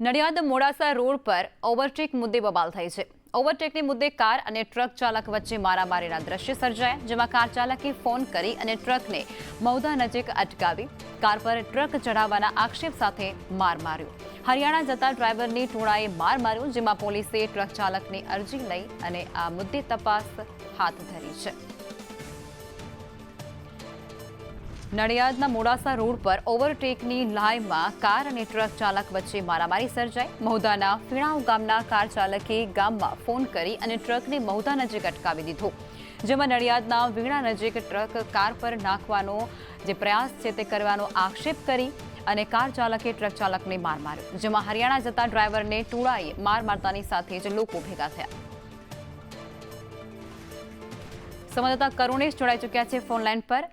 Nadiad Modasa road પર overtake મુદ્દે બબાલ થઈ છે। ઓવરટેકની મુદ્દે કાર અને ટ્રક ચાલક વચ્ચે મારામારીના દ્રશ્ય સર્જાયા, જેમાં કાર ચાલકે ફોન કરી અને ટ્રકને મૌદા નજીક અટકાવી કાર પર ટ્રક ચઢાવવાના આક્ષેપ સાથે માર માર્યો। હરિયાણા જતા ડ્રાઈવરની ટોળાએ માર માર્યો, જેમાં પોલીસે ટ્રક ચાલકની અરજી લઈ અને આ મુદ્દે તપાસ હાથ ધરી છે। નડિયાદના મોડાસા રોડ પર ઓવરટેકની લાઈનમાં કાર અને ટ્રક ચાલક વચ્ચે મારામારી સર્જાઈ। મહુદાના ફીણાવ ગામના કાર ચાલકે ગામમાં ફોન કરી અને ટ્રકને મહુદા નજીક અટકાવી દીધો, જેમાં નડિયાદના વીણા નજીક ટ્રક કાર પર નાખવાનો જે પ્રયાસ છે તે કરવાનો આક્ષેપ કરી અને કાર ચાલકે ટ્રક ચાલકને માર માર્યો, જેમાં હરિયાણા જતા ડ્રાઈવરને ટોળાએ માર મારતાની સાથે જ લોકો ભેગા થયા। સંવાદદાતા કરુણેશ જોડાઈ ચૂક્યા છે ફોન લાઈન પર।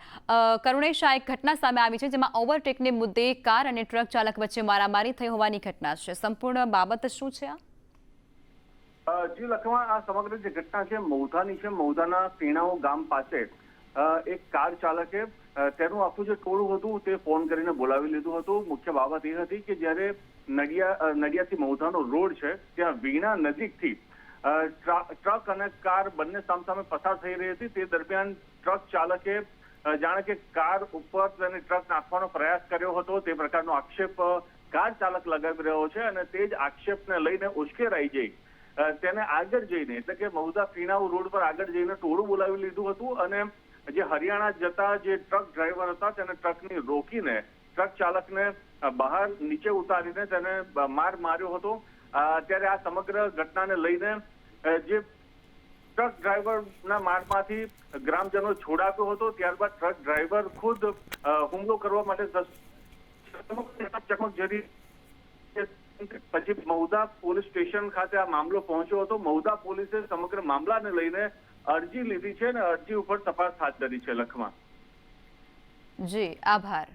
કરુણેશ, આ એક ઘટના સામે આવી છે જેમાં ઓવરટેકને મુદ્દે કાર અને ટ્રક ચાલક વચ્ચે મારામારી થઈ હોવાની ઘટના છે। સંપૂર્ણ બાબત શું છે? જી લખવા, આ સમગ્ર જે ઘટના છે મૌધાની છે। મૌધાના ફીણાઓ ગામ પાસે એક કાર ચાલકે તેનું આખું જે ટોળું હતું તે ફોન કરીને બોલાવી લીધું હતું। મુખ્ય બાબત એ હતી કે જ્યારે નડિયાદથી મૌધાનો રોડ છે ત્યાં વીણા નજીકથી ટ્રક અને કાર બંને સામસામે પસાર થઈ રહી હતી। તે દરમિયાન ટ્રક ચાલકે જાણે કે કાર ઉપર તેને ટ્રક નાખવાનો પ્રયાસ કર્યો હતો, તે પ્રકારનો આક્ષેપ કાર ચાલક લગાવી રહ્યો છે અને તે જ આક્ષેપને લઈને ઉશ્કેરાઈ જઈ તેને આગળ જઈને, એટલે કે મહુદા ફીણાવ રોડ પર આગળ જઈને ટોળું બોલાવી લીધું હતું અને જે હરિયાણા જતા જે ટ્રક ડ્રાઈવર હતા તેને ટ્રકને રોકીને ટ્રક ચાલકને બહાર નીચે ઉતારીને તેને માર માર્યો હતો। ત્યારે આ સમગ્ર ઘટનાને લઈને જે ટ્રક ડ્રાઈવરના મારમાંથી ગ્રામજનો છોડાવ્યો હતો, ત્યારબાદ ટ્રક ડ્રાઈવર ખુદ હુમલો કરવા માટે પછી મહુદા પોલીસ સ્ટેશન ખાતે આ મામલો પહોંચ્યો હતો। મહુદા પોલીસે સમગ્ર મામલાને લઈને અરજી લીધી છે અને અરજી ઉપર તપાસ હાથ ધરી છે। લખમાં જી, આભાર।